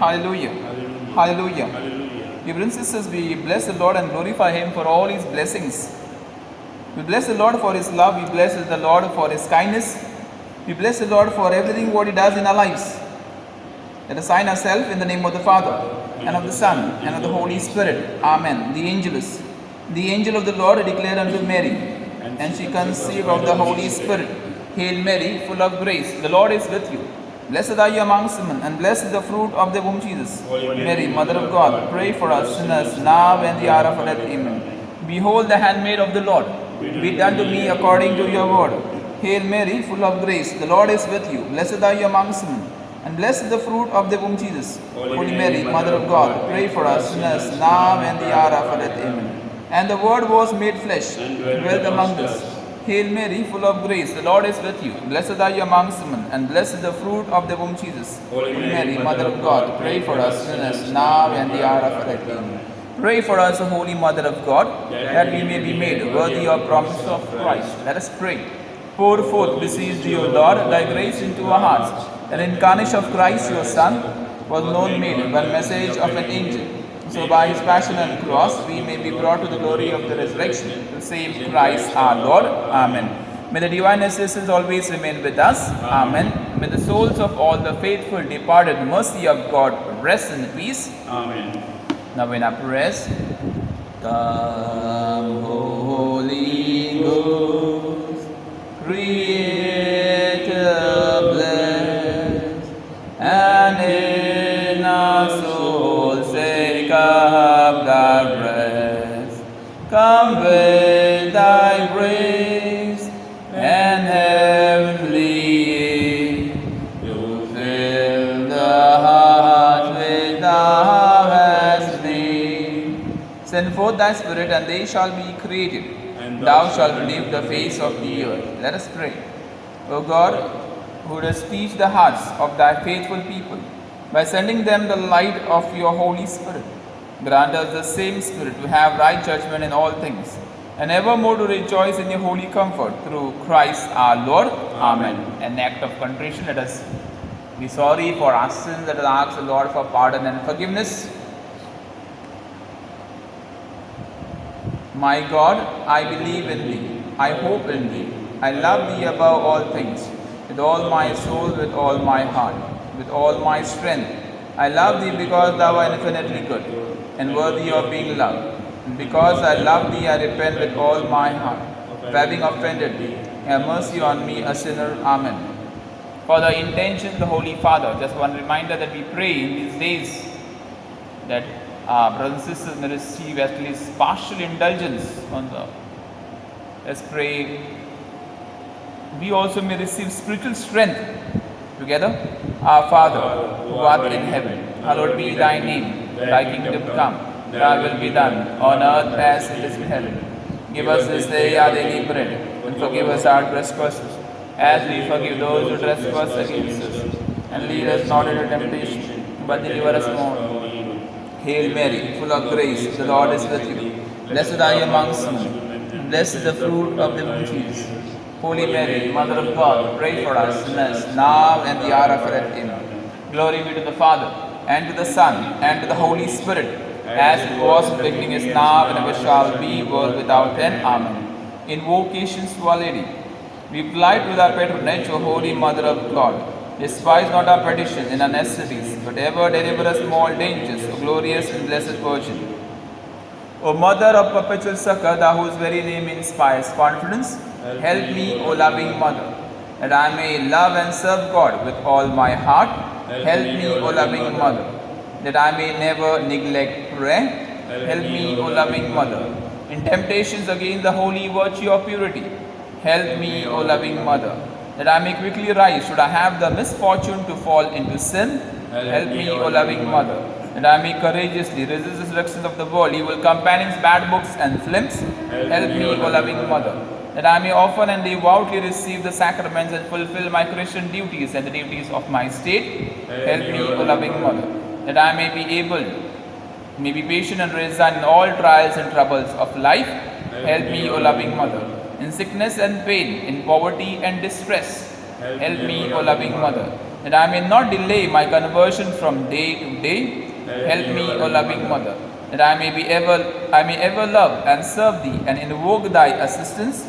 Hallelujah. Hallelujah. Dear brothers and sisters, we bless the Lord and glorify Him for all His blessings. We bless the Lord for His love. We bless the Lord for His kindness. We bless the Lord for everything what He does in our lives. Let us sign ourselves in the name of the Father, and of the Son, and of the Holy Spirit. Amen. The angel of the Lord declared unto Mary, and she conceived of the Holy Spirit. Hail Mary, full of grace, the Lord is with you. Blessed are you amongst women, and blessed is the fruit of the womb, Jesus. Mary, Mother of God, pray for us sinners, now and the hour of our death. Amen. Behold the handmaid of the Lord. Be done to me according to your word. Hail Mary, full of grace, the Lord is with you. Blessed are you amongst women, and blessed is the fruit of the womb, Jesus. Holy Mary, Mother of God, pray for us sinners, now and the hour of our death. Amen. And the Word was made flesh, and dwelt among us. Hail Mary, full of grace, the Lord is with you. Blessed are you amongst women, and blessed is the fruit of the womb, Jesus. Holy Mary, Mother of God, pray for us sinners, now and the hour of our death. Amen. Pray for us, O Holy Mother of God, that we may be made worthy of promise of Christ. Let us pray. Pour forth, beseech thee, O Lord, thy grace into our hearts. The incarnation of Christ, your Son, was known made by the message of an angel. So by his passion and cross, we may be brought to the glory of the resurrection, to save Christ our Lord. Amen. May the divine assistance always remain with us. Amen. May the souls of all the faithful departed, mercy of God, rest in peace. Amen. Now in our prayers, come, Holy Ghost, Creator blessed, and in our souls take up thy rest. Come with thy grace and heavenly aid, to fill the heart with thou hast made. Send forth thy Spirit, and they shall be created, and thou shalt renew the face of the earth. Let us pray. O God, who dost teach the hearts of thy faithful people, by sending them the light of your Holy Spirit, grant us the same Spirit to have right judgment in all things, and evermore to rejoice in your holy comfort, through Christ our Lord. Amen. An act of contrition, let us be sorry for our sins, let us ask the Lord for pardon and forgiveness. My God, I believe in thee, I hope in thee, I love thee above all things, with all my soul, with all my heart, with all my strength. I love thee because thou art infinitely good, and worthy of being loved. And because I love thee, I repent with all my heart, of having offended thee. Have mercy on me, a sinner. Amen. For the intention, the Holy Father, just one reminder that we pray in these days that brothers and sisters may receive at least partial indulgence on the. Let's pray. We also may receive spiritual strength together. Our Father, who art in heaven, hallowed be thy name. Thy kingdom come, thy will be done, on earth as it is in heaven. Give us this day our daily bread, and forgive us our trespasses, as we forgive those who trespass against us. And lead us not into temptation, but deliver us from evil. Hail Mary, full of grace, the Lord is with you. Blessed are you amongst women, and blessed is the fruit of the womb, Jesus. Holy Mary, Mother of God, pray for us sinners, now and the hour of our death. Amen. Glory be to the Father, and to the Son, and to the Holy Spirit, as it was in the beginning, is now, and ever shall be, world without end. Amen. Invocations to Our Lady. We plight with our patronage, O Holy Mother of God. Despise not our petitions in our necessities, but ever deliver us from all dangers, O glorious and blessed Virgin. O Mother of perpetual succor, thou whose very name inspires confidence, help me, O loving Mother, that I may love and serve God with all my heart. Help me, O loving Mother, that I may never neglect prayer. Help me, O loving Mother, in temptations against the holy virtue of purity. Help me, O loving Mother, that I may quickly rise should I have the misfortune to fall into sin. Help me, O loving Mother, that I may courageously resist the seductions of the world, evil companions, bad books and films. Help me, O loving Mother, that I may often and devoutly receive the sacraments and fulfill my Christian duties and the duties of my state. Help me, O loving Mother, that I may be patient and resigned in all trials and troubles of life. Help me, O loving Mother, in sickness and pain, in poverty and distress. Help me, O loving Mother, that I may not delay my conversion from day to day. Help me, O loving Mother, that I may ever love and serve Thee and invoke Thy assistance.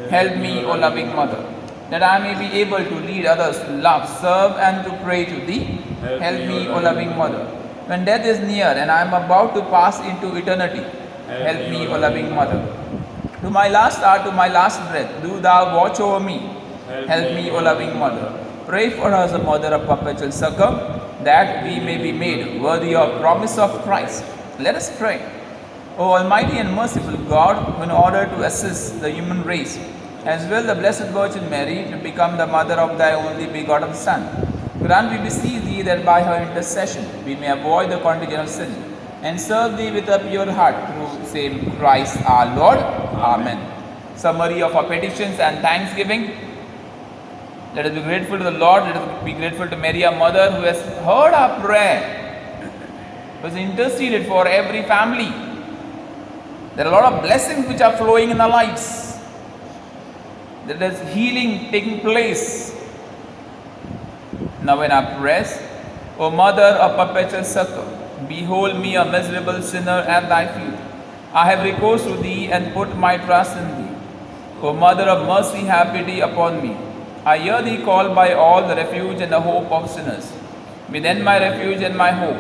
Help me, O loving Mother, that I may be able to lead others to love, serve, and to pray to Thee. Help me, O loving Mother, when death is near and I am about to pass into eternity. Help me, O loving Mother. To my last hour, to my last breath, do Thou watch over me. Help me, O loving Mother. Pray for us, O Mother of perpetual succor, that we may be made worthy of promise of Christ. Let us pray. O Almighty and merciful God, who in order to assist the human race, as well the Blessed Virgin Mary, to become the mother of Thy only begotten Son, grant, we beseech Thee, that by her intercession we may avoid the contagion of sin, and serve Thee with a pure heart through same Christ our Lord. Amen. Summary of our petitions and thanksgiving. Let us be grateful to the Lord. Let us be grateful to Mary, our Mother, who has heard our prayer, who has interceded for every family. There are a lot of blessings which are flowing in our lives. There is healing taking place. Now in our prayers, O Mother of perpetual succor, behold me, a miserable sinner, at Thy feet. I have recourse to Thee and put my trust in Thee. O Mother of mercy, have pity upon me. I hear Thee called by all, the refuge and the hope of sinners. Be then my refuge and my hope.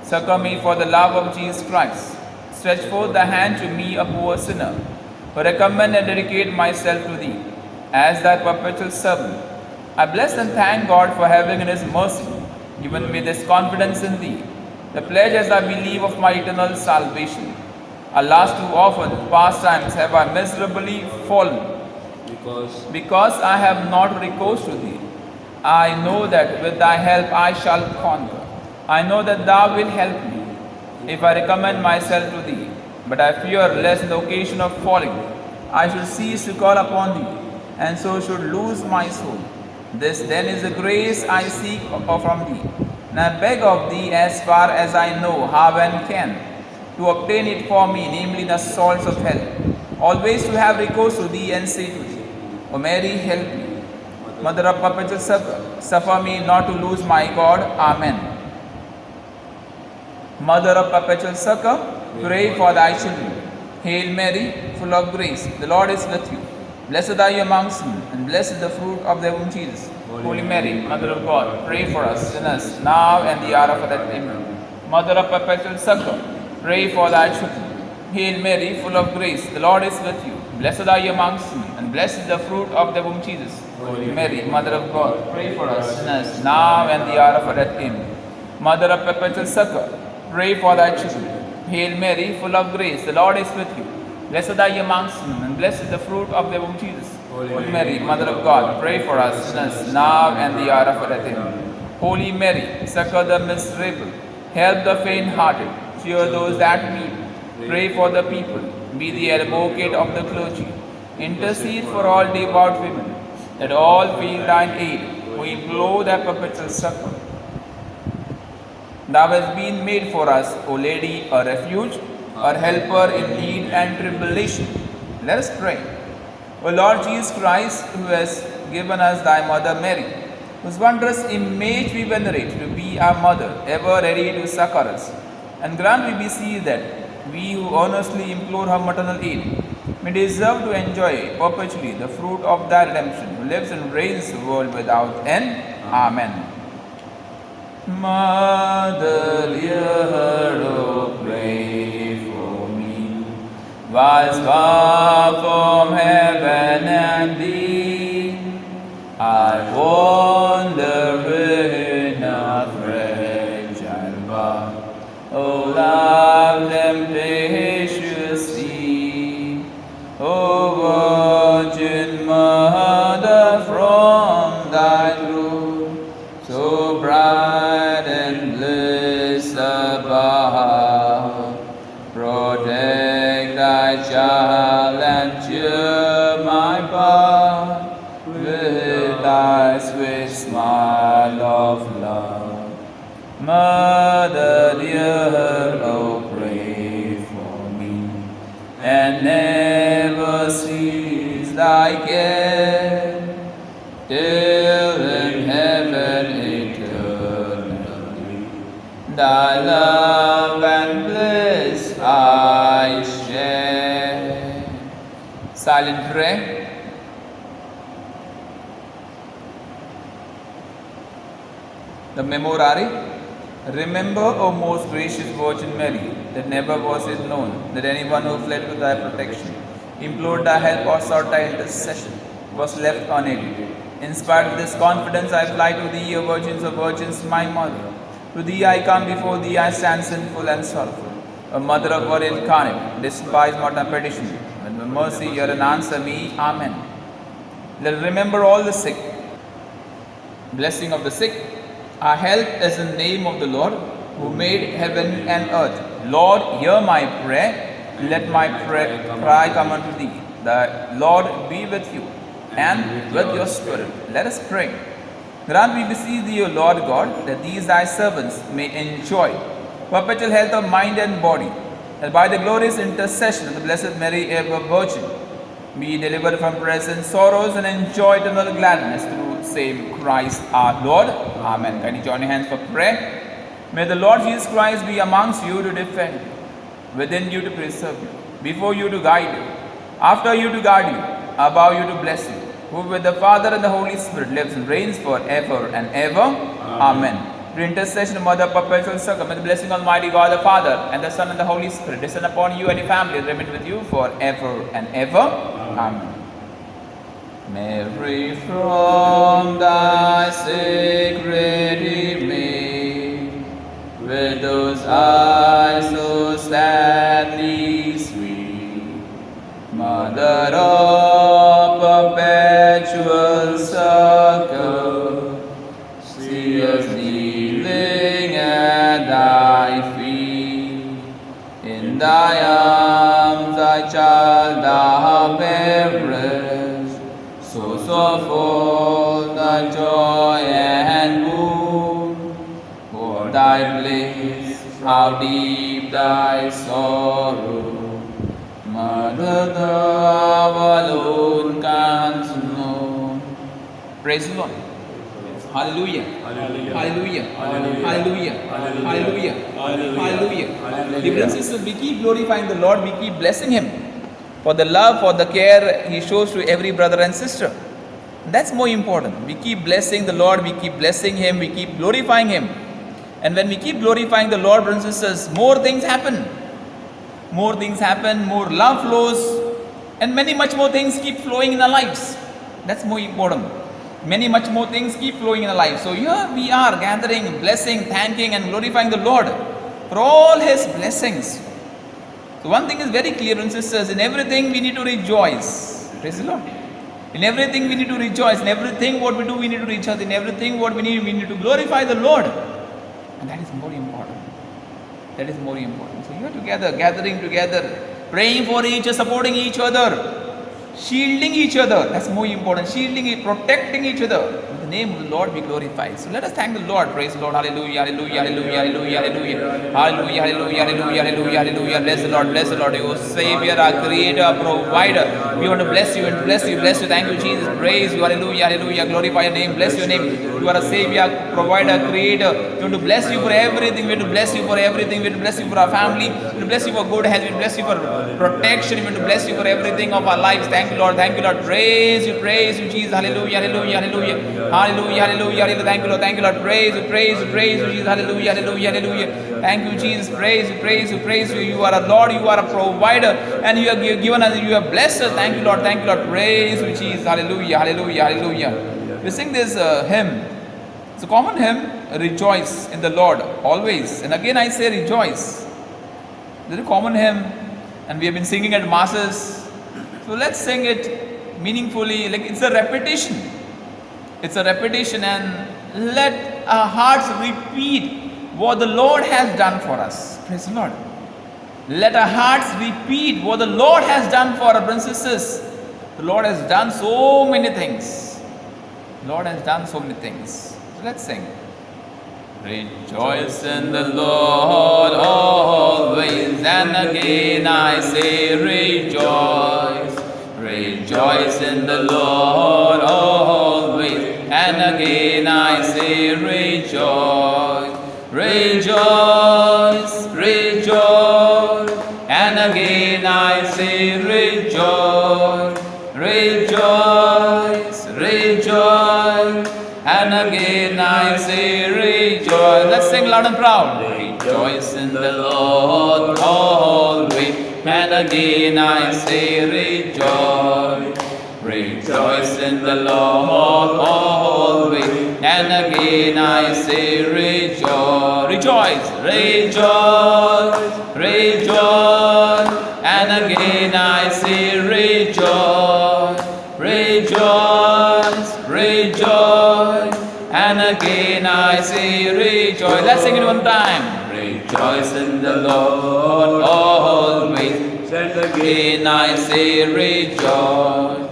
Succor me for the love of Jesus Christ. Stretch forth Thy hand to me, a poor sinner, who recommend and dedicate myself to Thee as Thy perpetual servant. I bless and thank God for having in His mercy given me this confidence in Thee, the pledge as I believe of my eternal salvation. Alas, too often in past times have I miserably fallen, because I have not recourse to Thee. I know that with Thy help I shall conquer. I know that Thou wilt help me if I recommend myself to Thee. But I fear lest in the occasion of falling I should cease to call upon Thee, and so should lose my soul. This then is the grace I seek from Thee, and I beg of Thee as far as I know how and can, to obtain it for me, namely the souls of hell, always to have recourse to Thee and say to Thee, O Mary, help me. Mother of perpetual succor, suffer me not to lose my God. Amen. Mother of perpetual succor, pray for Thy children. Hail Mary, full of grace, the Lord is with you. Blessed are you amongst men, and blessed is the fruit of thy womb, Jesus. Holy Mary, Mother of God, pray for us sinners, now and the hour of our death. Amen. Mother of perpetual succor, pray for Thy children. Hail Mary, full of grace, the Lord is with you. Blessed are you amongst men, and blessed is the fruit of thy womb, Jesus. Holy Mary, Mother of God, pray for us sinners, now and the hour of our death. Amen. Mother of perpetual succor, pray for Thy children. Hail Mary, full of grace, the Lord is with you. Blessed are you amongst men, and blessed is the fruit of thy womb, Jesus. Holy Mary, Mother of God, pray for us sinners, now and the hour of our death. Amen. Holy Mary, succor the miserable, help the faint-hearted, cheer those that weep, pray for the people, be the advocate of the clergy, intercede for all devout women, that all feel Thine aid, who implore Thy perpetual succor. Thou hast been made for us, O Lady, a refuge, a helper in need and tribulation. Let us pray. O Lord Jesus Christ, who has given us Thy Mother Mary, whose wondrous image we venerate, to be our Mother, ever ready to succor us, and grant, we beseech, that we who earnestly implore her maternal aid may deserve to enjoy perpetually the fruit of Thy redemption, who lives and reigns the world without end. Amen. Mother dear, oh, pray for me, whilst far from heaven and Thee, I wander in a fragile bark. O love tempestuously, O Virgin Mother, from Thy throne, so bright and bliss above, protect Thy child and cheer my path with Thy sweet smile of love. Mother dear, oh, pray for me, and never cease Thy care, till in heaven eternal Thy love and bliss I share. Silent prayer. The Memorare. Remember, O most gracious Virgin Mary, that never was it known that anyone who fled to thy protection, implored thy help or sought thy intercession, was left unaided. In spite of this confidence, I fly to thee, O Virgins of Virgins, my mother. To thee I come, before thee I stand sinful and sorrowful. O Mother of God incarnate, despise not my petition, but with mercy hear and answer me. Amen. Let us remember all the sick. Blessing of the sick. Our help is in the name of the Lord, who made heaven and earth. Lord, hear my prayer. Let my cry come unto thee. The Lord be with you, and with your spirit. Let us pray. Grant, we beseech thee, O Lord God, that these thy servants may enjoy perpetual health of mind and body, that by the glorious intercession of the Blessed Mary, ever Virgin, be delivered from present sorrows and enjoy eternal gladness through same Christ our Lord. Amen. Can you join your hands for prayer? May the Lord Jesus Christ be amongst you to defend you, within you to preserve you, before you to guide you, after you to guard you, above you to bless you, who with the Father and the Holy Spirit lives and reigns forever and ever. Amen. Through intercession of Mother Perpetual Circle, may the blessing of Almighty God the Father and the Son and the Holy Spirit descend upon you and your family and remain with you forever and ever. Amen. Mary, from thy sacred image, with those eyes so sadly sweet, Mother of perpetual circle, see us kneeling at thy feet. In thy arms thy child thou bearest, source of all thy joy and boon. For thy bliss, how deep thy sorrow, Mother, thou alone canst know. Praise the Lord. Hallelujah. Hallelujah. Hallelujah. Hallelujah. Hallelujah. Hallelujah. Dear brothers and sisters, we keep glorifying the Lord, we keep blessing Him for the love, for the care He shows to every brother and sister. That's more important. We keep blessing the Lord, we keep blessing Him, we keep glorifying Him. And when we keep glorifying the Lord, brothers and sisters, more things happen. More things happen, more love flows, and many much more things keep flowing in our lives. That's more important. Many much more things keep flowing in our lives. So here we are gathering, blessing, thanking and glorifying the Lord for all His blessings. So one thing is very clear, brothers and sisters, in everything we need to rejoice. Praise the Lord. In everything we need to rejoice. In everything what we do we need to rejoice. In everything what we need to glorify the Lord. And that is more important. That is more important. So you are together, gathering together, praying for each other, supporting each other, shielding each other. That's more important. Shielding, protecting each other. In the name of the Lord we glorify. So let us thank the Lord. Praise the Lord. Hallelujah. Hallelujah. Hallelujah. Hallelujah. Hallelujah. Hallelujah. Hallelujah. Hallelujah. Hallelujah. Hallelujah. Bless the Lord. Bless the Lord. Your Savior, our Creator, our Provider. We want to bless you and bless you. Bless you. Thank you, Jesus. Praise you. Hallelujah. Hallelujah. Glorify your name. Bless your name. You are a Savior, Provider, Creator. We want to bless you for everything. We want to bless you for everything. We want to bless you for our family. We want to bless you for good health. We want to bless you for protection. We want to bless you for everything of our lives. Thank you, Lord. Thank you, Lord. Praise you, Jesus. Hallelujah. Hallelujah. Hallelujah. Hallelujah. Hallelujah. Hallelujah. Thank you, Lord. Thank you, Lord. Praise you, Jesus. Hallelujah. Hallelujah. Hallelujah. Thank you, Jesus. Praise you. You are a Lord. You are a provider, and you have given us. You have blessed us. Thank you, Lord. Thank you, Lord. Praise you, Jesus. Hallelujah. Hallelujah. Hallelujah. We sing this hymn. It's a common hymn. Rejoice in the Lord always. And again, I say rejoice. This is a common hymn, and we have been singing at masses. So let's sing it meaningfully. Like it's a repetition. It's a repetition, and let our hearts repeat what the Lord has done for us. Praise the Lord. Let our hearts repeat what the Lord has done for our brothers and sisters. The Lord has done so many things. The Lord has done so many things. So let's sing. Rejoice in the Lord always, and again I say rejoice. Rejoice in the Lord always, and again I say rejoice. Rejoice rejoice. And again I say rejoice, rejoice, rejoice. And again I say rejoice. Let's sing loud and proud. Rejoice in the Lord always. And again I say rejoice. Rejoice in the Lord always. And again I say rejoice. Rejoice, rejoice, rejoice. And again I say rejoice, rejoice, rejoice. And again I say rejoice. Let's sing it one time. Rejoice in the Lord always. And again I say rejoice.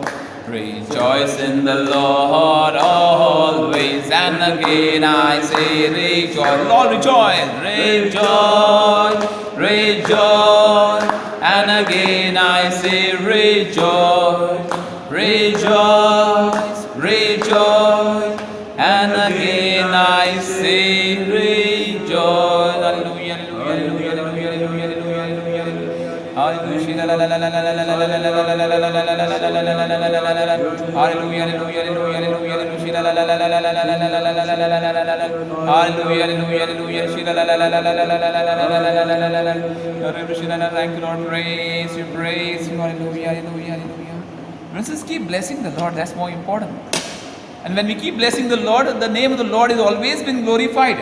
Rejoice in the Lord always. And again I say rejoice. Lord, rejoice, rejoice, rejoice. And again I say rejoice, rejoice, rejoice. And again I say rejoice. Hallelujah, hallelujah, hallelujah, hallelujah, hallelujah, hallelujah. Thank you, Lord. Praise you, praise you. Hallelujah, hallelujah, hallelujah. Let's just keep blessing the Lord. That's more important. And when we keep blessing the Lord, the name of the Lord is always been glorified.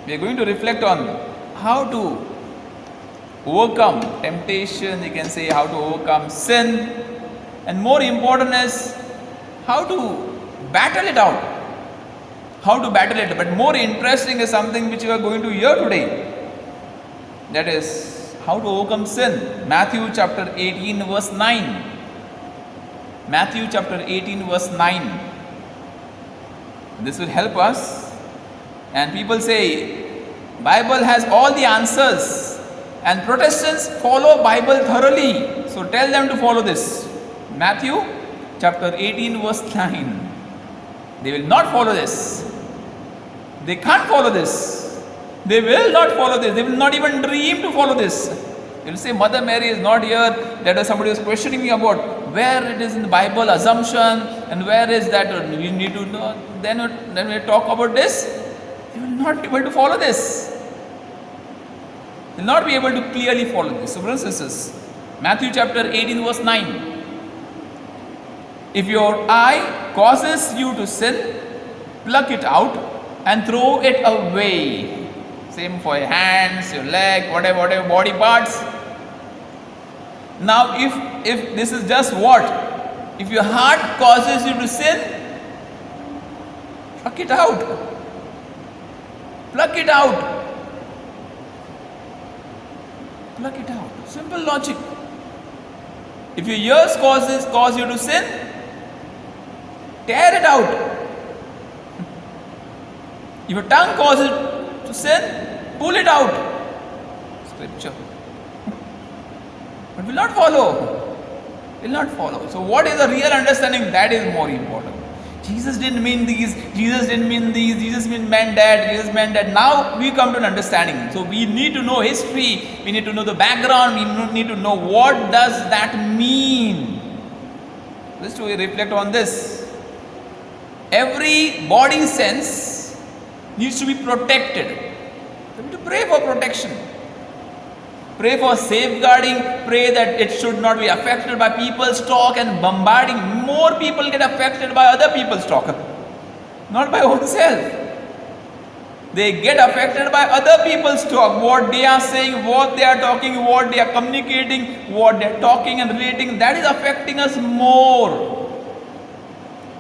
We are going to reflect on how to overcome temptation, you can say how to overcome sin, and more important is how to battle it out. How to battle it. But more interesting is something which you are going to hear today. That is how to overcome sin. Matthew chapter 18 verse 9. Matthew chapter 18 verse 9. This will help us. And people say Bible has all the answers, and Protestants follow Bible thoroughly. So tell them to follow this. Matthew chapter 18 verse 9. They will not follow this. They can't follow this. They will not follow this. They will not even dream to follow this. They will say Mother Mary is not here. That was somebody was questioning me about where it is in the Bible assumption and where is that we need to know. Then we talk about this. They will not be able to follow this. They will not be able to clearly follow this. So brothers and sisters, Matthew chapter 18 verse 9. If your eye causes you to sin, pluck it out and throw it away. Same for your hands, your leg, whatever body parts. Now if this is just what? If your heart causes you to sin, pluck it out. Pluck it out. Pluck it out. Simple logic. If your ears cause you to sin, tear it out. If your tongue causes to sin, pull it out. Scripture. But will not follow. Will not follow. So what is the real understanding? That is more important. Jesus didn't mean these, Jesus didn't mean these, Jesus meant that, Jesus meant that. Now we come to an understanding. So we need to know history, we need to know the background, we need to know what does that mean. Let's reflect on this. Every body sense needs to be protected. So we need to pray for protection. Pray for safeguarding, pray that it should not be affected by people's talk and bombarding. More people get affected by other people's talk, not by oneself. They get affected by other people's talk, what they are saying, what they are talking, what they are communicating, what they are talking and relating. That is affecting us more.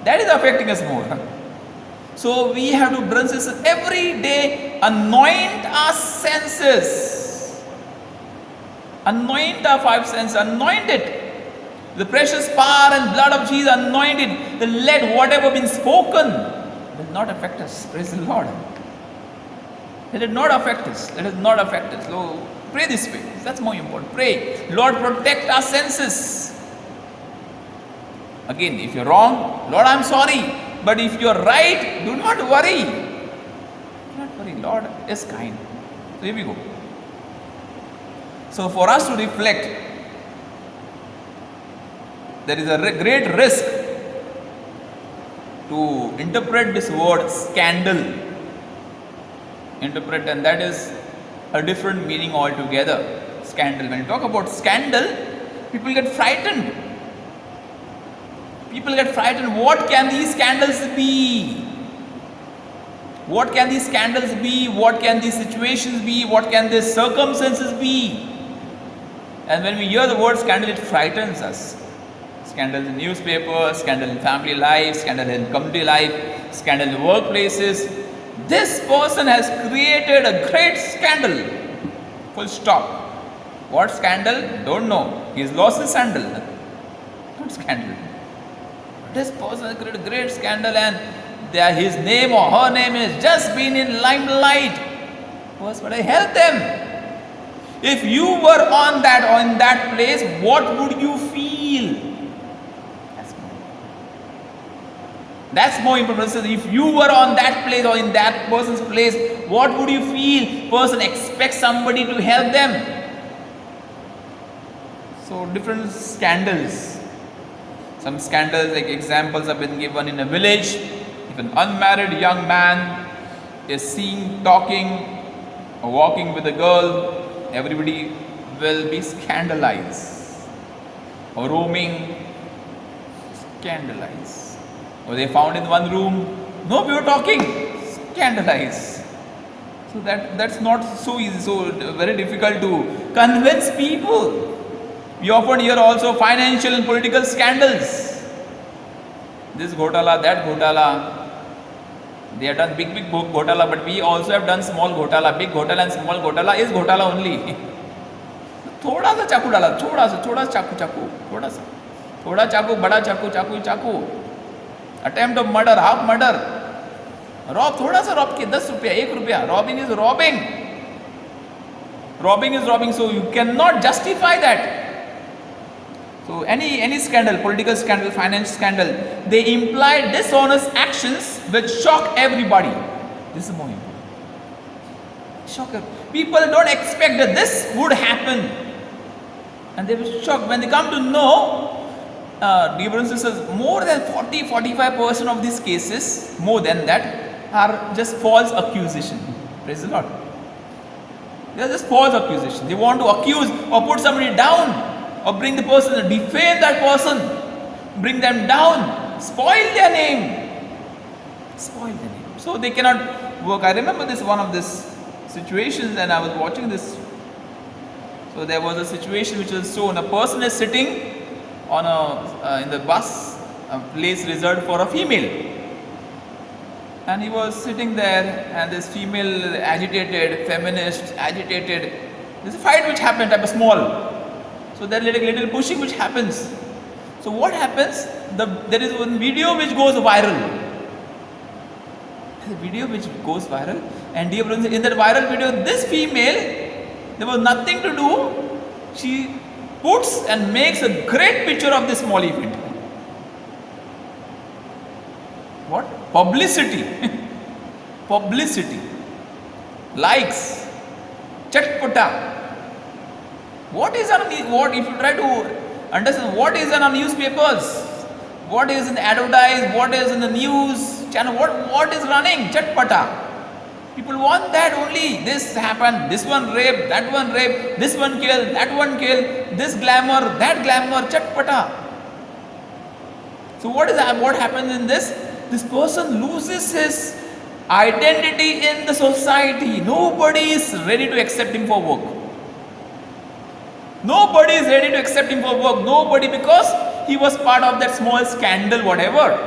That is affecting us more. So we have to, brothers and sisters, every day anoint our senses. Anoint our five senses, anoint it. The precious power and blood of Jesus, anoint it. Then let whatever been spoken will not affect us. Praise the Lord. Let it not affect us. Let it not affect us. So pray this way. That's more important. Pray. Lord, protect our senses. Again, if you're wrong, Lord, I'm sorry. But if you're right, do not worry. Do not Sorry, Lord is kind. So here we go. So for us to reflect, there is a great risk to interpret this word scandal. Interpret, and that is a different meaning altogether. Scandal. When you talk about scandal, people get frightened. People get frightened. What can these scandals be? What can these scandals be? What can these situations be? What can these circumstances be? And when we hear the word scandal, it frightens us. Scandal in newspapers, scandal in family life, scandal in community life, scandal in workplaces. This person has created a great scandal. Full stop. What scandal? Don't know. He's lost his sandal. Not scandal. This person has created a great scandal, and his name or her name has just been in limelight. First, but I help them. If you were on that or in that place, what would you feel? That's more important. If you were on that place or in that person's place, what would you feel? Person expects somebody to help them. So different scandals. Some scandals, like examples have been given in a village. If an unmarried young man is seen talking or walking with a girl, everybody will be scandalized. Or roaming, scandalized. Or they found in one room, no, we were talking, scandalized. So that's not so easy, so very difficult to convince people. We often hear also financial and political scandals. This ghotala, that ghotala. They have done big ghotala, but we also have done small ghotala. Big ghotala and small ghotala is ghotala only. थोड़ा सा चाकू डाला, थोड़ा सा चाकू, थोड़ा सा, थोड़ा चाकू, बड़ा चाकू. Attempt of murder, half murder. Rob, थोड़ा सा रॉब के 10 रुपया, 1 रुपया. Robbing is robbing. Robbing is robbing. So you cannot justify that. So any scandal, political scandal, finance scandal, they imply dishonest actions which shock everybody. This is more important. Shock. People don't expect that this would happen, and they were shocked when they come to know. Dear brothers and sisters, more than 40-45% of these cases, more than that, are just false accusation. Praise the Lord. They are just false accusation. They want to accuse or put somebody down, or bring the person, defame that person, bring them down, spoil their name. Spoil their name. So they cannot work. I remember one of these situations, and I was watching this. So there was a situation which was shown. A person is sitting on in the bus, a place reserved for a female, and he was sitting there, and this female agitated, feminist agitated. There's a fight which happened, type of small. So there little pushing which happens. So what happens? There is one video which goes viral. The video which goes viral, and dear brothers, in that viral video, this female, there was nothing to do. She puts and makes a great picture of this small event. What? Publicity. Publicity. Likes. Chatpata. What is on what if you try to understand what is on newspapers, what is in the advertise, what is in the news channel, what is running? Chatpata. People want that only. This happened, this one raped, that one raped, this one killed, that one killed, this glamour, that glamour, chatpata. So what happens in this? This person loses his identity in the society. Nobody is ready to accept him for work. Nobody is ready to accept him for work. Nobody, because he was part of that small scandal, whatever.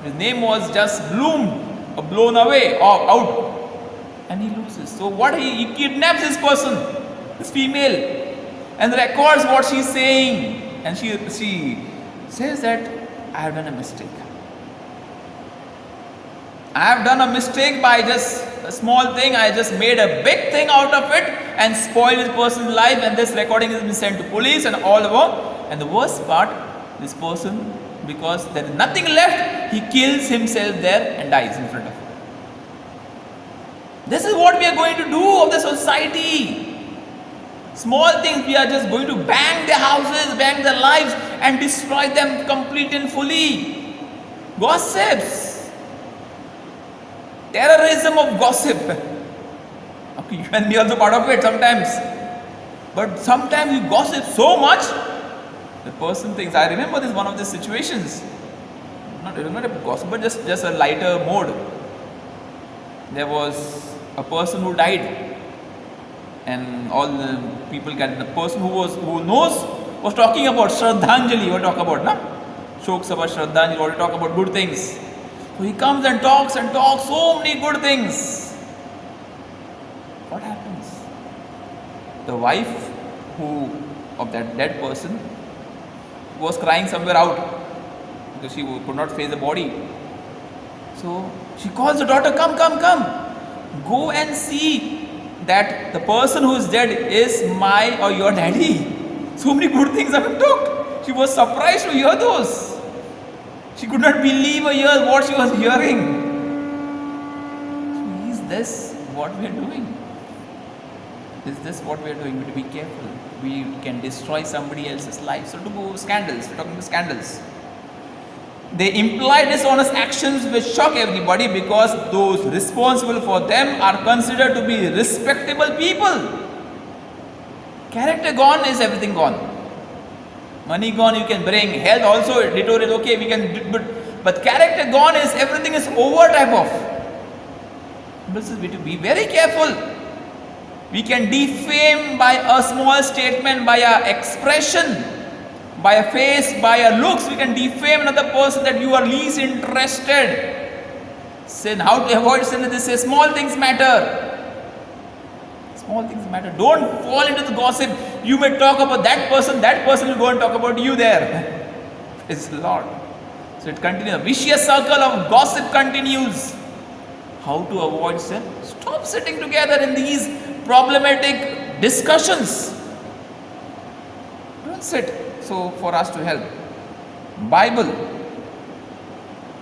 His name was just bloomed or blown away or out. And he loses. So what he kidnaps this person, this female, and records what she's saying. And she says that I have done a mistake. I have done a mistake by just a small thing. I just made a big thing out of it and spoiled this person's life. And this recording has been sent to police and all over. And the worst part, this person, because there is nothing left, he kills himself there and dies in front of her. This is what we are going to do of the society. Small things, we are just going to bang their houses, bang their lives, and destroy them complete and fully. Gossips. Terrorism of gossip. Okay, you and me also part of it sometimes. But sometimes you gossip so much, the person thinks, I remember this one of these situations. Not a gossip, but just a lighter mode. There was a person who died. And all the people the person who knows was talking about Shraddhanjali, what talk about, na? Shok Sabha Shraddhanjali, what talk about good things. So he comes and talks so many good things. What happens? The wife of that dead person was crying somewhere out because she could not face the body. So she calls the daughter, come. Go and see that the person who is dead is my or your daddy. So many good things have been talked. She was surprised to hear those. She could not believe or hear what she was hearing. So is this what we are doing? Is this what we are doing? We have to be careful. We can destroy somebody else's life. So to go scandals, we're talking about scandals. They imply dishonest actions which shock everybody because those responsible for them are considered to be respectable people. Character gone is everything gone. Money gone you can bring, health also deteriorate, okay, we can, but character gone is everything is over type of. This is we have to be very careful. We can defame by a small statement, by a expression, by a face, by a looks, we can defame another person that you are least interested. Sin, how to avoid sin? They say small things matter. Small things matter. Don't fall into the gossip. You may talk about that person will go and talk about you there. Praise the Lord. So it continues. A vicious circle of gossip continues. How to avoid sin? Stop sitting together in these problematic discussions. Don't sit. So for us to help, Bible,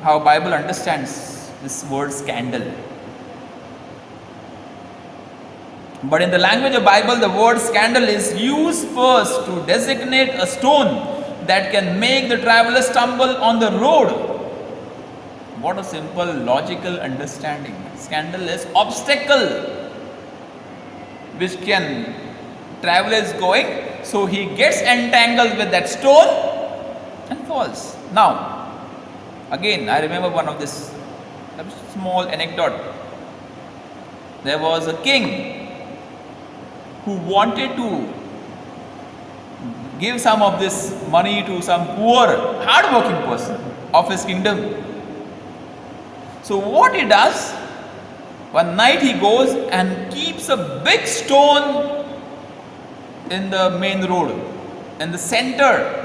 how Bible understands this word scandal. But in the language of Bible, the word scandal is used first to designate a stone that can make the traveler stumble on the road. What a simple logical understanding. Scandal is obstacle which can traveler is going. So he gets entangled with that stone and falls. Now, again, I remember one of this small anecdote. There was a king who wanted to give some of this money to some poor, hard-working person of his kingdom. So what he does, one night he goes and keeps a big stone in the main road, in the center.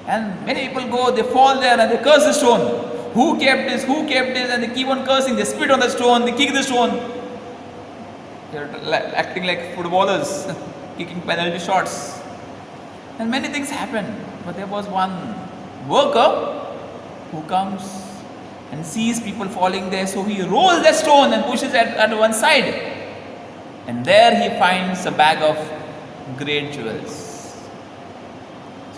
And many people go, they fall there and they curse the stone. Who kept this? And they keep on cursing. They spit on the stone, they kick the stone. They're acting like footballers, kicking penalty shots. And many things happen. But there was one worker who comes and sees people falling there. So he rolls the stone and pushes it at one side. And there he finds a bag of great jewels.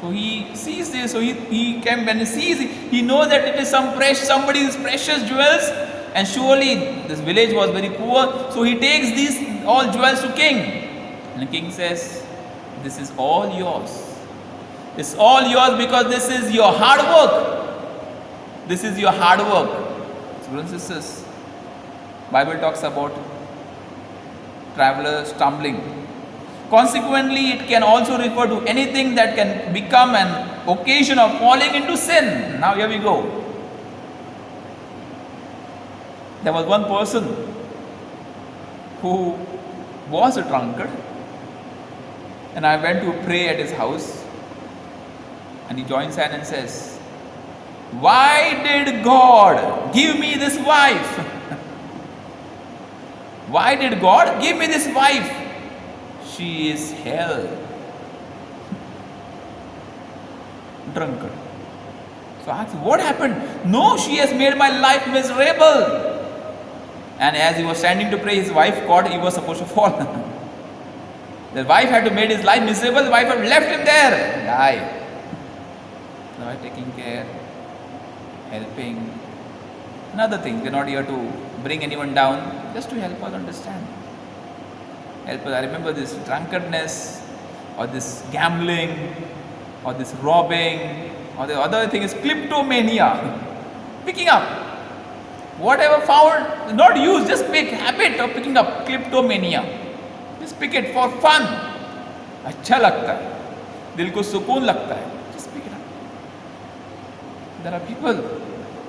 So he sees this, so he came and sees it. He knows that it is somebody's precious jewels, and surely this village was very poor. So he takes these all jewels to king, and the king says, "This is all yours. It's all yours because this is your hard work. This is your hard work." So, brothers and sisters, Bible talks about traveler stumbling. Consequently, it can also refer to anything that can become an occasion of falling into sin. Now here we go. There was one person who was a drunkard, and I went to pray at his house, and he joins hand and says, "Why did God give me this wife? Why did God give me this wife? She is hell." Drunkard. So I asked, "What happened?" "No, she has made my life miserable." And as he was standing to pray, his wife caught, he was supposed to fall. The wife had to make his life miserable. The wife had left him there. Die. The wife taking care, helping. Another thing, we're not here to bring anyone down, just to help us understand. Help us. I remember this drunkenness, or this gambling, or this robbing, or the other thing is kleptomania. Picking up. Whatever found, not use, just pick, habit of picking up, kleptomania. Just pick it for fun. अच्छा लगता है, दिल को सुकून लगता है. Just pick it up. There are people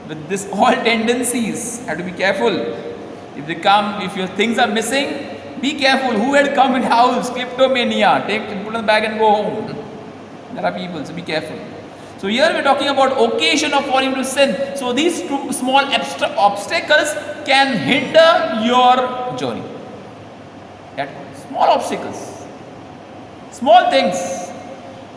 with this all tendencies. Have to be careful. If they come, if your things are missing, be careful. Who had come in house? Kleptomania. Take, put on the bag and go home. There are people, so be careful. So here we are talking about occasion of falling into sin. So these two small obstacles can hinder your journey. That small obstacles, small things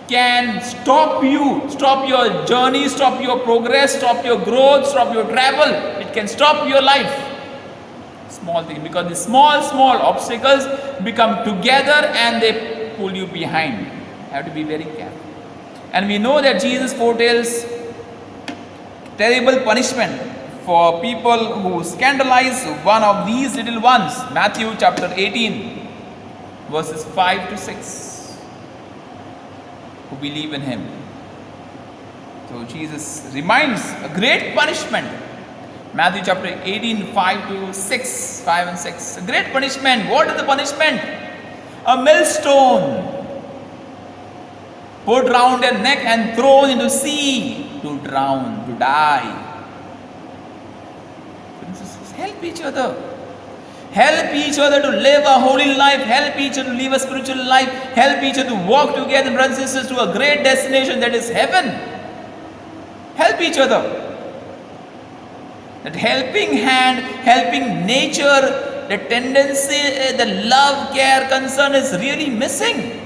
can stop you, stop your journey, stop your progress, stop your growth, stop your travel. It can stop your life. Small thing, because the small obstacles become together and they pull you behind. You have to be very careful. And we know that Jesus foretells terrible punishment for people who scandalize one of these little ones. Matthew chapter 18, verses 5 to 6. Who believe in him. So Jesus reminds a great punishment. Matthew chapter 18, 5 to 6, 5 and 6. A great punishment. What is the punishment? A millstone put round their neck and thrown into sea to drown, to die. Help each other. Help each other to live a holy life. Help each other to live a spiritual life. Help each other to walk together, brothers and sisters, to a great destination that is heaven. Help each other. That helping hand, helping nature, the tendency, the love, care, concern is really missing.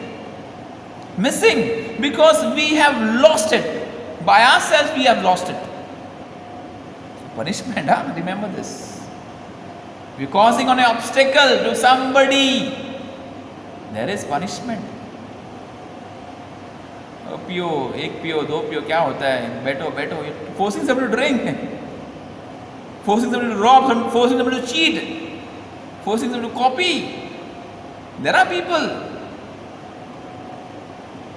Missing because we have lost it. By ourselves we have lost it. Punishment, huh? Remember this. We're causing an obstacle to somebody. There is punishment. पियो, एक पियो, दो पियो, क्या होता है? बैठो, बैठो. You're forcing somebody to drink. Forcing somebody to rob, forcing somebody to cheat. Forcing somebody to copy. There are people.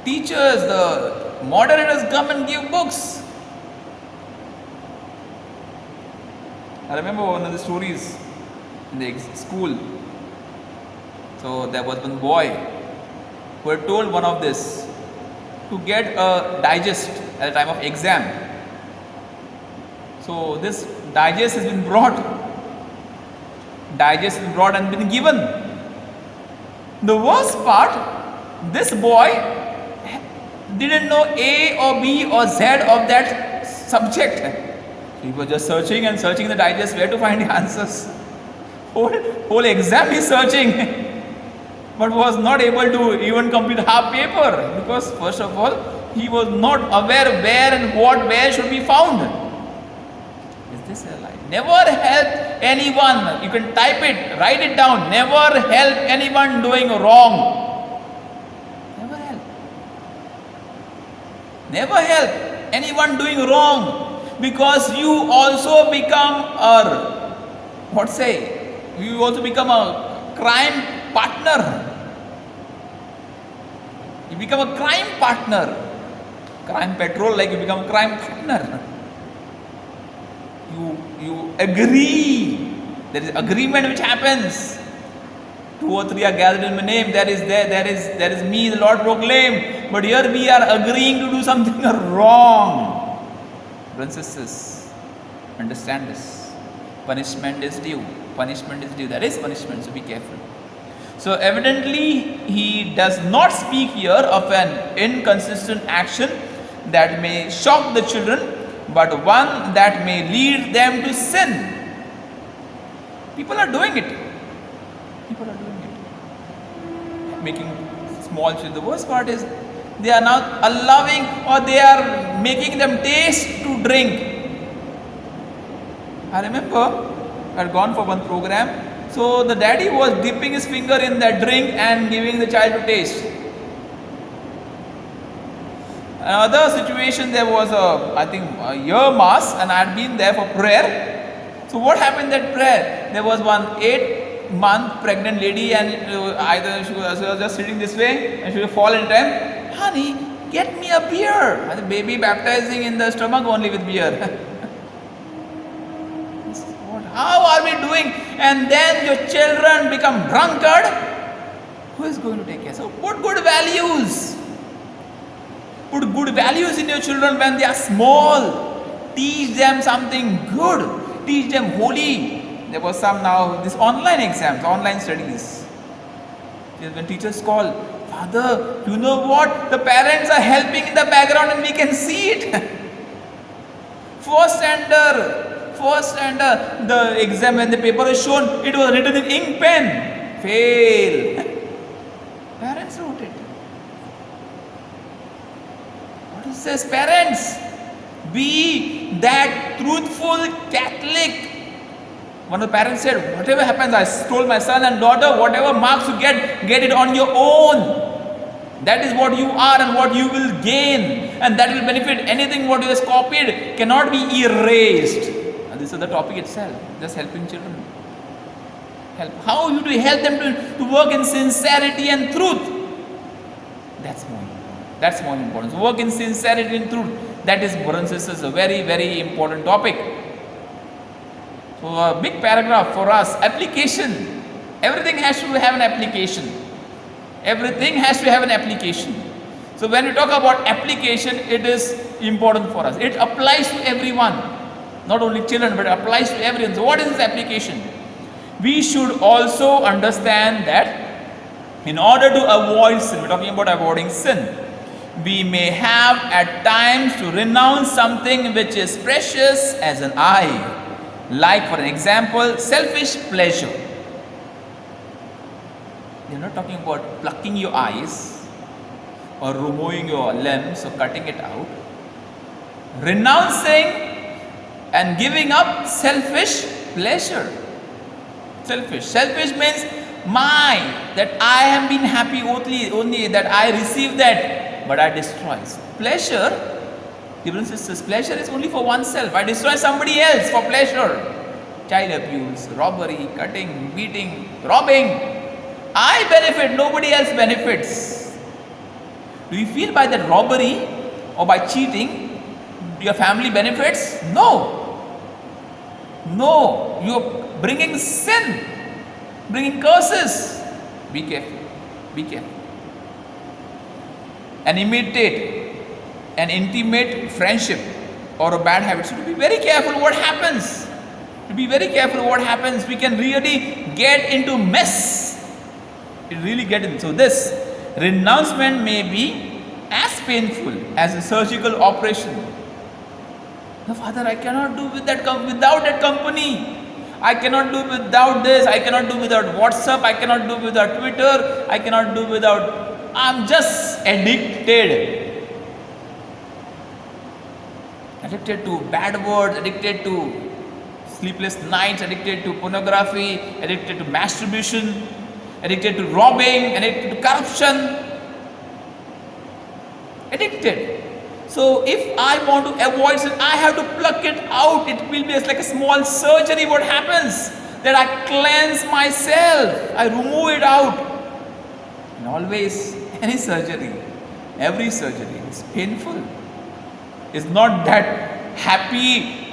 Teachers, the moderators come and give books. I remember one of the stories in the school. So there was one boy who had told one of this to get a digest at the time of exam. So this digest has been brought. Digest has been brought and been given. The worst part, this boy didn't know A or B or Z of that subject. He was just searching and searching the digest where to find the answers. Whole exam is searching, but was not able to even complete half paper because first of all he was not aware where and where should be found. Is this a lie? Never help anyone. You can type it, write it down. Never help anyone doing wrong. Never help. Never help anyone doing wrong. Because you also become you also become a crime partner. You become a crime partner. Crime patrol, like you become a crime partner. You agree. There is agreement which happens. 2 or 3 are gathered in my name. There is me, the Lord proclaim. But here we are agreeing to do something wrong. Brothers and sisters, understand this. Punishment is due. Punishment is due. There is punishment, so be careful. So evidently, he does not speak here of an inconsistent action that may shock the children, but one that may lead them to sin. People are doing it. People are doing it. Making small children. The worst part is they are now allowing or they are making them taste to drink. I remember had gone for one program. So the daddy was dipping his finger in that drink and giving the child to taste. Another situation, there was a year mass, and I had been there for prayer. So what happened that prayer? There was one 8-month pregnant lady, and either she was just sitting this way and she would fall in time. Honey, get me a beer. And the baby baptizing in the stomach only with beer. How are we doing? And then your children become drunkard. Who is going to take care? So put good values. Put good values in your children when they are small. Teach them something good. Teach them holy. There was some now, this online exams, online studies. When teachers call, Father, you know what? The parents are helping in the background and we can see it. First standard, the exam when the paper is shown, it was written in ink pen. Fail. Parents wrote it. What it says? Parents, be that truthful Catholic. One of the parents said, whatever happens, I told my son and daughter, whatever marks you get it on your own. That is what you are and what you will gain. And that will benefit. Anything what you have copied cannot be erased. And this is the topic itself. Just helping children. Help. How you to help them to work in sincerity and truth. That's more important. That's more important. So work in sincerity and truth. That is, brothers and sisters, a very, very important topic. So a big paragraph for us, application. Everything has to have an application. Everything has to have an application. So when we talk about application, it is important for us. It applies to everyone. Not only children, but it applies to everyone. So what is this application? We should also understand that in order to avoid sin, we're talking about avoiding sin, we may have at times to renounce something which is precious as an eye. Like for an example, selfish pleasure. You're not talking about plucking your eyes or removing your limbs or cutting it out. Renouncing and giving up selfish pleasure. Selfish means that I am being happy only that I receive that, but I destroy. Pleasure, brothers and sisters, pleasure is only for oneself. I destroy somebody else for pleasure. Child abuse, robbery, cutting, beating, robbing. I benefit, nobody else benefits. Do you feel by that robbery or by cheating, your family benefits? No. You're bringing sin, bringing curses. Be careful. And imitate an intimate friendship or a bad habit. So to be very careful what happens. We can really get into mess. So this renouncement may be as painful as a surgical operation. No, Father, I cannot do without that company. I cannot do without this. I cannot do without WhatsApp. I cannot do without Twitter. I cannot do without. I'm just addicted. Addicted to bad words, addicted to sleepless nights, addicted to pornography, addicted to masturbation, addicted to robbing, addicted to corruption. Addicted. So if I want to avoid sin, I have to pluck it out. It will be like a small surgery. What happens? That I cleanse myself. I remove it out. And always, any surgery, every surgery is painful. It's not that happy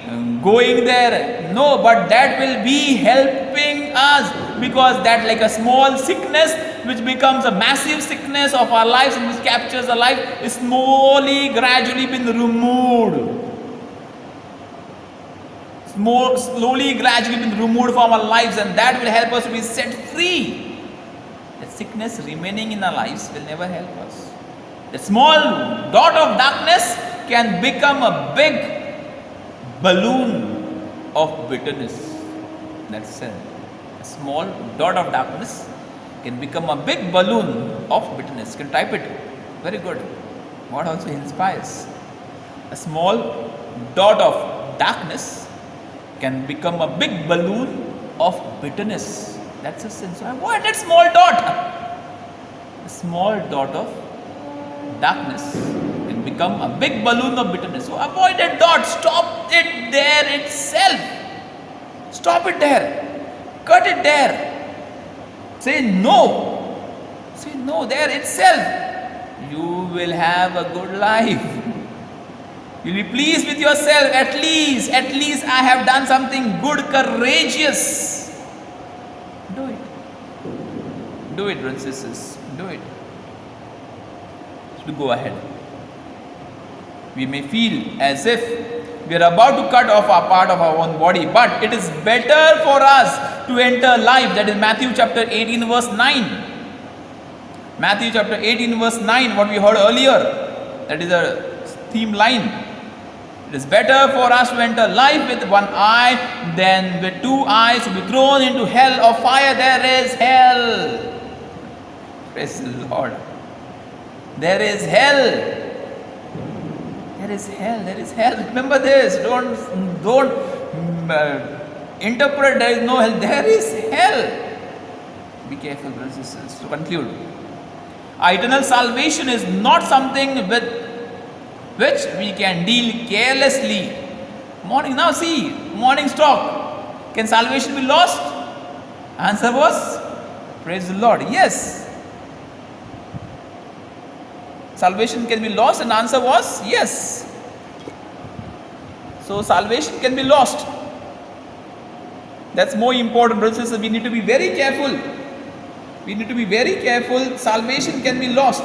going there. No, but that will be helping us, because that like a small sickness which becomes a massive sickness of our lives and which captures our life is gradually been removed. Slowly, gradually been removed from our lives, and that will help us to be set free. The sickness remaining in our lives will never help us. The small dot of darkness can become a big balloon of bitterness. That's sin. A small dot of darkness can become a big balloon of bitterness. You can type it. Very good. God also inspires. A small dot of darkness can become a big balloon of bitterness. That's a sin. So avoid that small dot. A small dot of darkness can become a big balloon of bitterness. So avoid that dot. Stop it there itself. Stop it there. Cut it there. Say no. Say no there itself. You will have a good life. You'll be pleased with yourself. At least I have done something good, courageous. Do it. Do it, brothers and sisters. Do it. To go ahead. We may feel as if we are about to cut off a part of our own body, but it is better for us to enter life. That is Matthew chapter 18 verse 9. Matthew chapter 18 verse 9, what we heard earlier. That is a theme line. It is better for us to enter life with one eye than with two eyes to be thrown into hell of fire. There is hell. Praise the Lord. There is hell. There is hell. There is hell. Remember this. Don't interpret there is no hell. There is hell. Be careful, brothers and sisters. To conclude, our eternal salvation is not something with which we can deal carelessly. Morning talk. Can salvation be lost? Answer was, praise the Lord, yes. Salvation can be lost, and answer was yes. So salvation can be lost. That's more important, brothers and sisters. We need to be very careful. We need to be very careful. Salvation can be lost.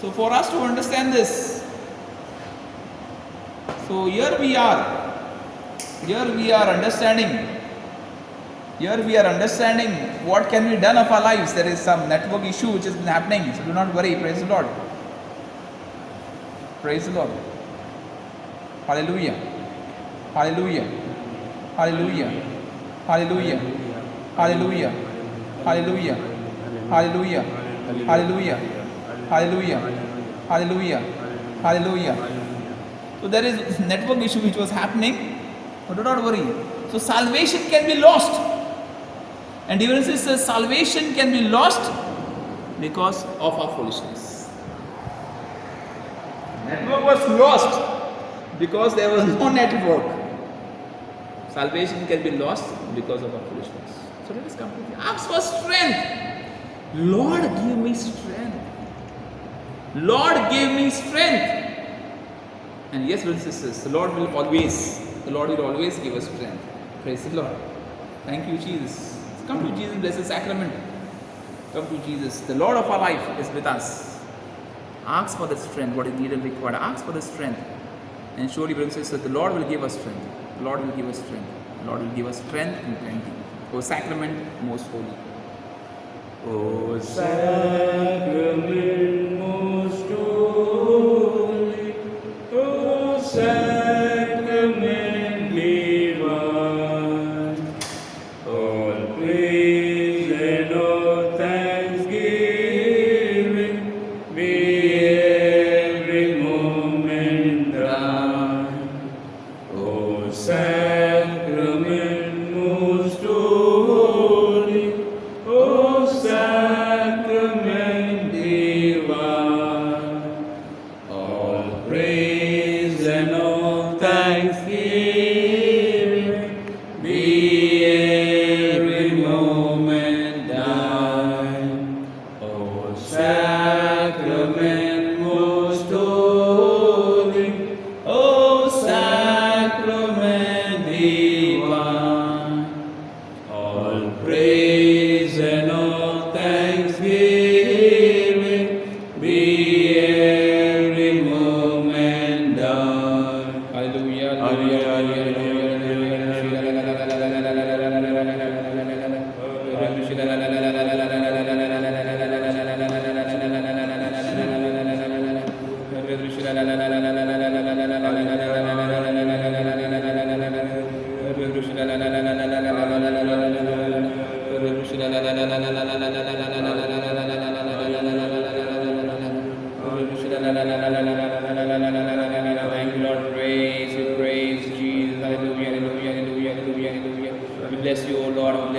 So for us to understand this, so here we are understanding what can be done of our lives. There is some network issue which has been happening, so do not worry. Praise the Lord. Praise the Lord. Hallelujah. Hallelujah. Hallelujah. Hallelujah. Hallelujah. Hallelujah. Hallelujah. Hallelujah. Hallelujah. Hallelujah. Hallelujah. So there is network issue which was happening, but do not worry. So salvation can be lost. And even sisters, salvation can be lost because of our foolishness. Network was lost because there was no network. Salvation can be lost because of our foolishness. So let us come to ask for strength. Lord, give me strength. Lord, give me strength. And yes, brothers and sisters, the Lord will always give us strength. Praise the Lord. Thank you, Jesus. Come to Jesus, blessed sacrament. Come to Jesus. The Lord of our life is with us. Ask for the strength, what is needed and required. Ask for the strength. And surely, brothers and sisters, the Lord will give us strength. The Lord will give us strength. The Lord will give us strength and plenty. O sacrament most holy. O sacrament most holy, O sacrament divine, all praise and all thanksgiving be every moment thine. O sacrament most holy, O sacrament divine, all praise and all thanksgiving be every moment thine. O sacrament most holy, O sacrament divine, all praise and all thanksgiving be every moment done. Hallelujah. Thank you, Lord. Praise you, praise Jesus.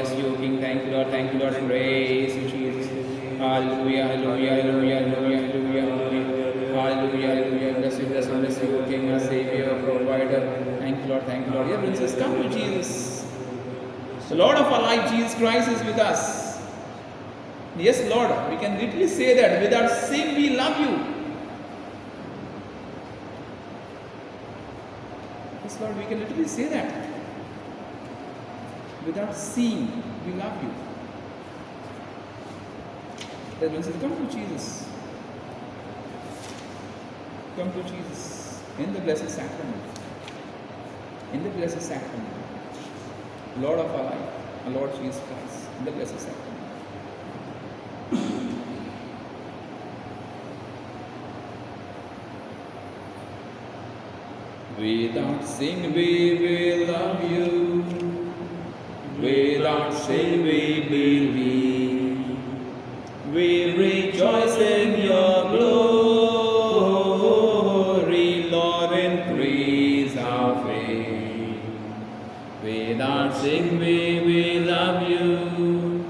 bless you, King. Thank you, Lord. Thank you, Lord. Praise you, Jesus. Hallelujah, hallelujah, hallelujah, hallelujah, hallelujah, hallelujah. Hallelujah, hallelujah. Bless you, bless you, bless you, King, our Savior, provider. Thank you, Lord. Thank you, Lord. Dear princes, come to Jesus. The Lord of our life, Jesus Christ, is with us. Yes, Lord. We can literally say that without saying we love you. Yes, Lord, we can literally say that. Without seeing, we love you. That means come to Jesus. Come to Jesus in the blessed sacrament. In the blessed sacrament. Lord of our life, our Lord Jesus Christ, in the blessed sacrament. Without sin we will love you. Without sin we believe. We rejoice in your glory, Lord, increase our faith. Without sin we will love you.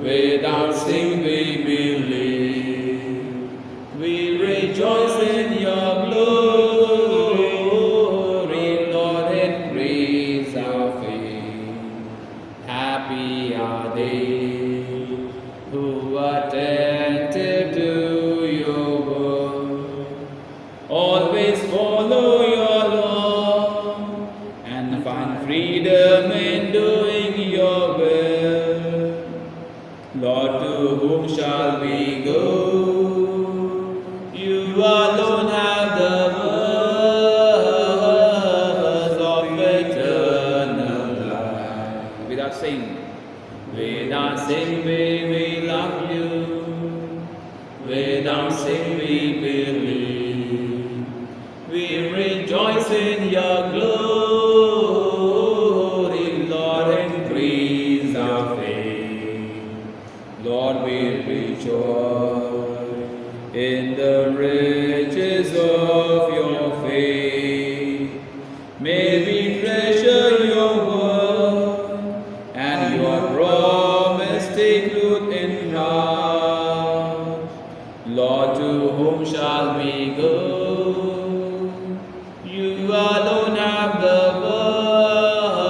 Without sin we believe. We rejoice in your glory, Lord, increase our faith. Happy are they who are attentive to your word, always follow your law, and find freedom in doing your will. Lord, to whom shall we go? You alone have the words of eternal life. Without saying we love you. Without saying we believe. We rejoice in your glory, Lord, increase our faith. Lord, we rejoice in the riches of your faith. May we treasure your word and your promise take root in heart. Lord, to whom shall we go? You alone have the words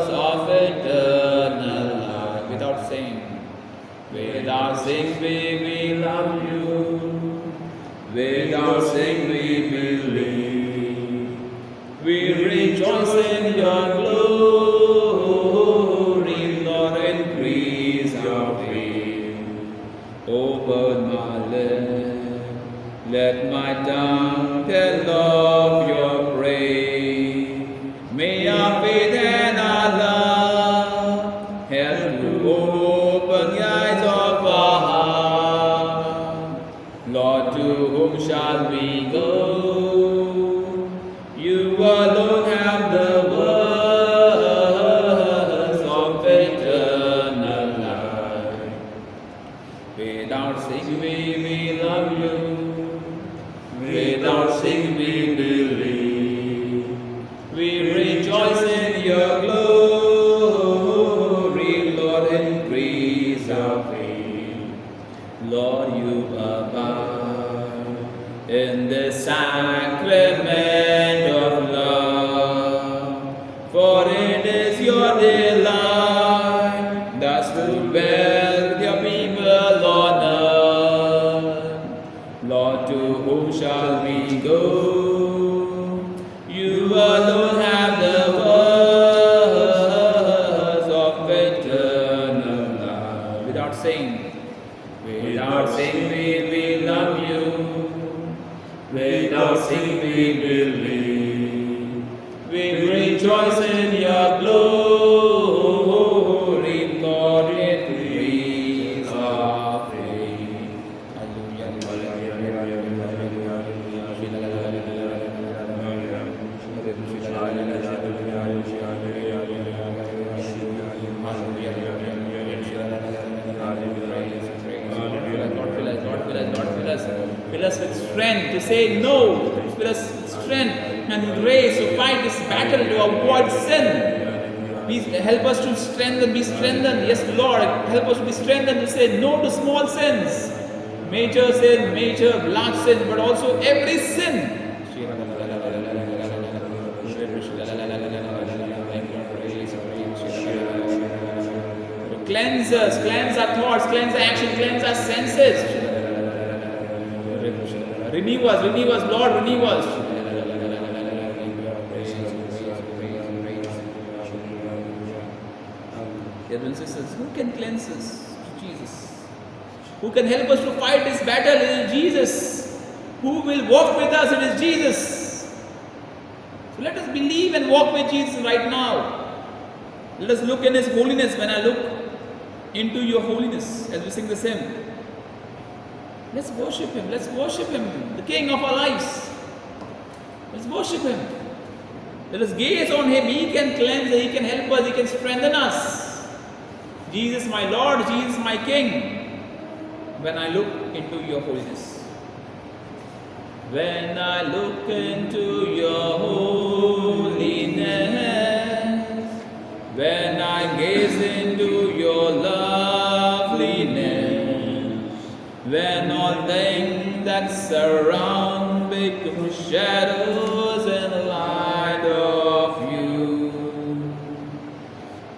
of eternal life. Without saying we love you. Without saying we believe. We rejoice in your glory, Lord, increase our faith. Open my lips, let my tongue tell of your praise. May our faith and our love help to open the eyes of our heart. Lord, to whom shall we go? You alone have the words of eternal life. Without sin we love you. Without sin we believe. We rejoice in your glory, Lord, increase our faith. Lord, you abide in the sacrament of love, for it is your delight thus to dwell with your people on earth. Lord, to whom shall we go? You alone have the words of eternal life. Without saying we love you. Without saying we believe. We rejoice in your glory, Lord, increase our faith. Fill us with strength to say no. Fill us with strength and grace to fight this battle to avoid sin. Help us to strengthen, be strengthened. Yes, Lord, help us to be strengthened to say no to small sins. Major sin, major large sin, but also every sin. Cleanse us, cleanse our thoughts, cleanse our action, cleanse our senses. Renew us, Lord, renew us. Brothers and sisters, who can cleanse us? Jesus. Who can help us to fight this battle? It is Jesus. Who will walk with us? It is Jesus. So let us believe and walk with Jesus right now. Let us look in His holiness. When I look into your holiness, as we sing this hymn, let's worship Him. Let's worship Him, the King of our lives. Let's worship Him. Let us gaze on Him. He can cleanse us, He can help us, He can strengthen us. Jesus my Lord, Jesus my King. When I look into your holiness. When I look into your holiness, when I gaze into your loveliness, when all things that surround become shadows and light of you,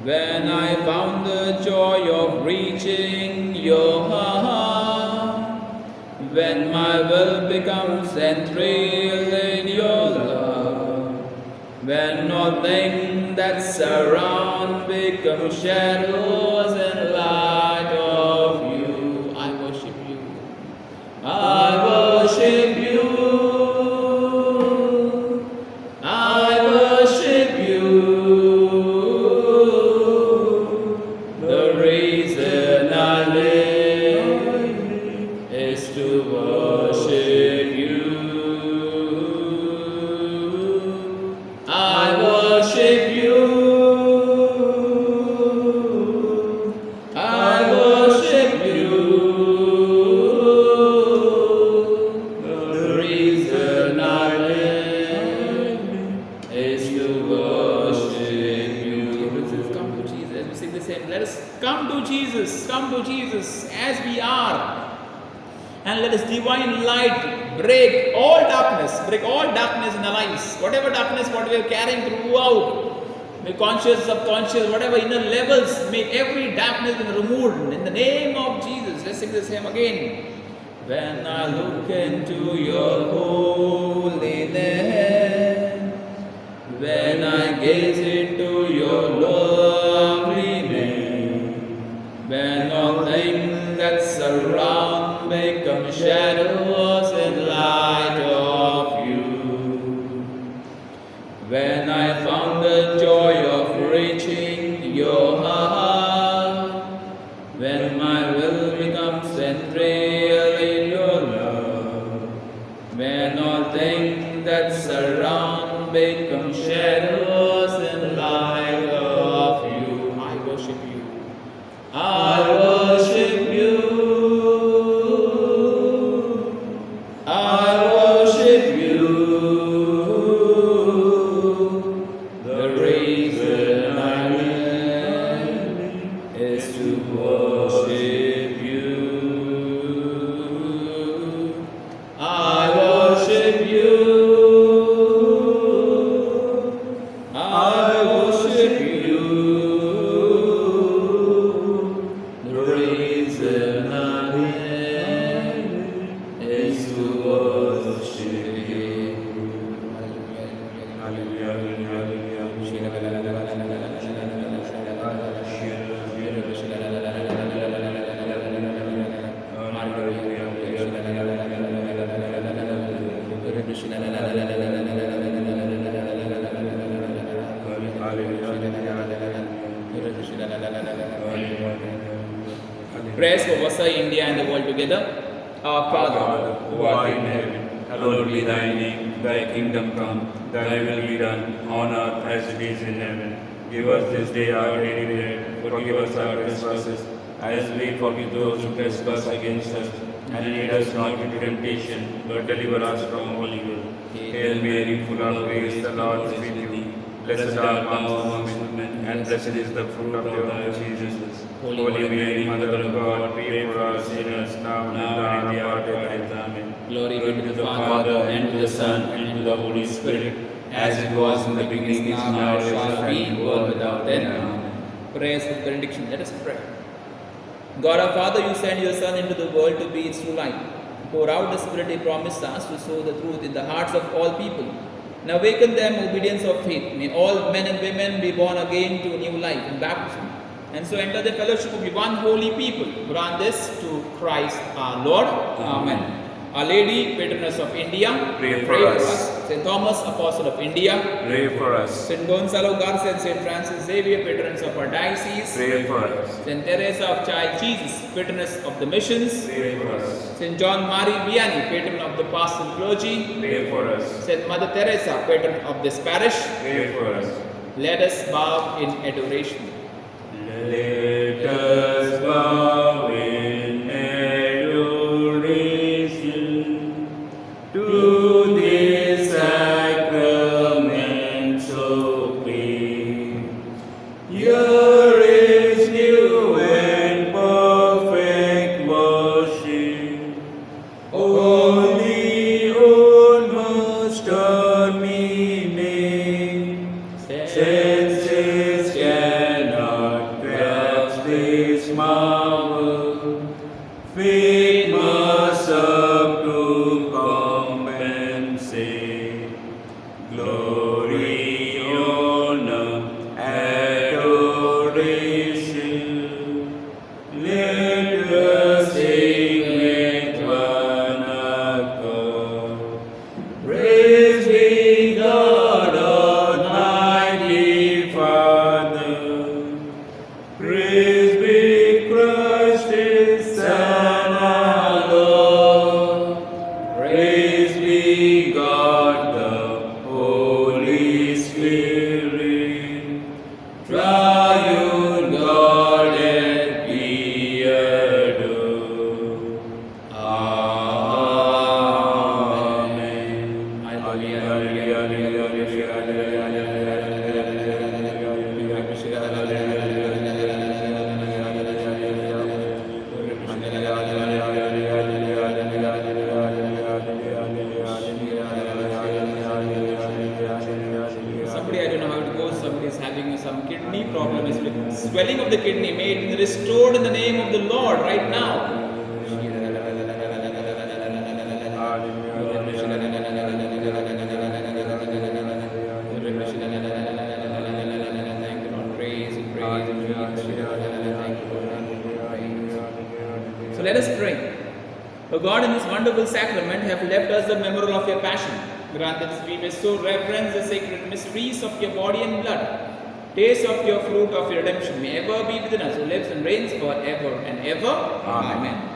when I found the joy of reaching your heart, when my will becomes enthralled in your love, when all things that surround become shadows and light of you, I worship you. I worship you. I worship you. The reason I live is to worship you. I worship you. I worship you. The reason I live is to worship you. Come to Jesus. As we sing this hymn, let us come to Jesus. Come to Jesus as we are. And let His divine light break all darkness in our lives. Whatever darkness, what we are carrying throughout, may conscious, subconscious, whatever inner levels, may every darkness be removed in the name of Jesus. Let's sing this hymn again. When I look into your holiness, when I gaze into your loveliness, when all things that surround become shadows and light of you, when I found the joy of reaching your heart, when my will becomes enthralled in your love, when all things that surround become shadows and light of you, I worship you. I worship you. I worship you. The reason I live is to worship you. I worship you. I worship you. The reason I live is to worship you. Prayers for Vasa, India and the world together. Our Father, who art in heaven, hallowed be thy name. Thy kingdom come, thy will be done, on earth as it is in heaven. Give us this day our daily bread. Forgive us our trespasses, as we forgive those who trespass against us. And lead us not into temptation, but deliver us from all evil. Hail Mary, full of grace, the Lord is with thee. Blessed art thou amongst women, and blessed is the fruit of your womb, Jesus. Holy Mary, Mother of God, pray for us sinners, now and at the hour of our death. Amen. Glory be to the Father, and to the Son, and to the Holy Spirit, as it was in the beginning, is now, and shall be, world without end. Amen. Prayers with benediction. Let us pray. God our Father, you send your Son into the world to be its true light. Pour out the Spirit He promised us to sow the truth in the hearts of all people. And awaken them obedience of faith. May all men and women be born again to new life in baptism, and so enter the fellowship of the one holy people. Grant this to Christ our Lord. Amen. Our Lady, Patroness of India, Pray for us. St. Thomas, Apostle of India, Pray for us. St. Gonzalo Garcia and St. Francis Xavier, patrons of our diocese, Pray for us. St. Teresa of Child Jesus, patroness of the missions, Pray for us. St. John Marie Vianney, patron of the pastoral clergy, Pray for us. St. Mother Teresa, patron of this parish. Pray for us. Let us bow in adoration. Let us bow in adoration to this sacrament so great. Here is new and perfect worship, only almost terminate. Senses cannot grasp this marvel. Faith must up to compensate. Glory, honor, adoration. Let us sing with one accord. Praise be God Almighty Father. Praise be Christ His Son our Lord. Praise be God the Holy Spirit. Triune God and be adored. Amen. Somebody, I don't know how it goes, somebody is having some kidney problem, is with swelling of the kidney, may it be restored in the name of the Lord right now. So let us pray. O God, in this wonderful sacrament, have left us the memorial of your passion. Grant that we may so reverence the sacred mysteries of your body and blood. Taste of your fruit of your redemption may ever be within us, who lives and reigns forever and ever. Amen.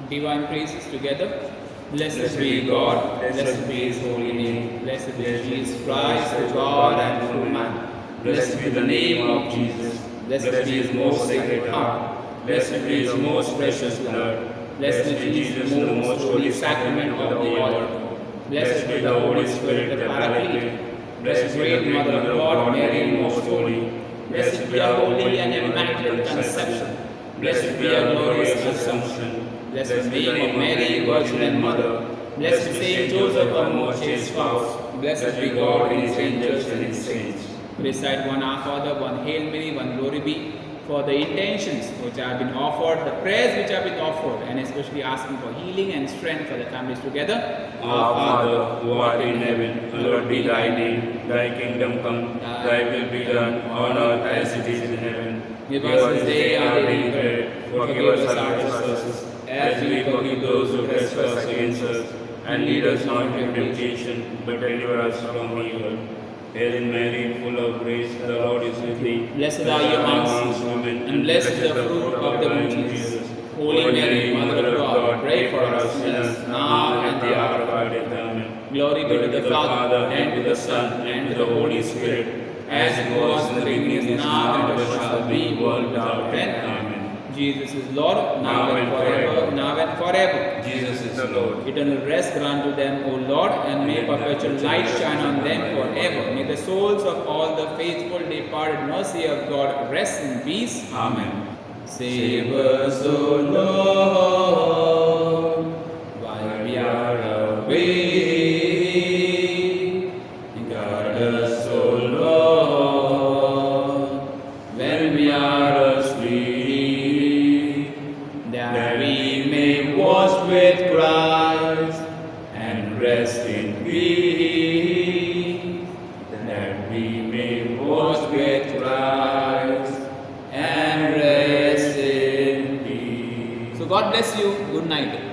Divine praises together. Blessed be God, blessed be His holy name, blessed be Jesus Christ, the God and true man. Blessed be the name of Jesus, blessed be His most sacred heart, blessed be His most precious blood, blessed be Jesus, the most holy sacrament of the altar. Blessed be the Holy Spirit, the Paraclete. Blessed great Mother of God, Mary, most holy. Blessed be our holy and immaculate conception. Blessed be our glorious Assumption. Blessed be of Mary, Virgin and Mother. Blessed be Saint Joseph, our most chaste spouse. Blessed be God in His angels and His saints. Recite one Our Father, one Hail Mary, one Glory be. for the intentions which have been offered, the prayers which have been offered, and especially asking for healing and strength for the families together. Our Father, who art in heaven, hallowed be thy name. Thy kingdom come, thy will be done on earth as it is in heaven. Give us this day our daily bread. Forgive us our trespasses, as we forgive those who trespass against us. And lead us not into temptation, but deliver us from evil. Hail Mary, full of grace, the Lord is with thee. Blessed are you amongst women, and blessed is the fruit of the womb, Jesus. Holy Mary, Mother of God, pray for us sinners, now and at the hour of our death. Amen. Glory be to the Father, and to the Son, and to the Holy Spirit, as it was in the beginning, is now, and ever shall be, world without end. Amen. Jesus is Lord, now and forever, now and forever. Jesus is the Lord. Eternal rest grant to them, O Lord, and may perpetual light shine on them forever. May the souls of all the faithful departed, mercy of God, rest in peace. Amen. Save us, O Lord, while we are away. Guard us, O Lord, when we are asleep, that we may wash with Christ and rest in peace. That we may wash with Christ and rest in peace. So God bless you. Good night.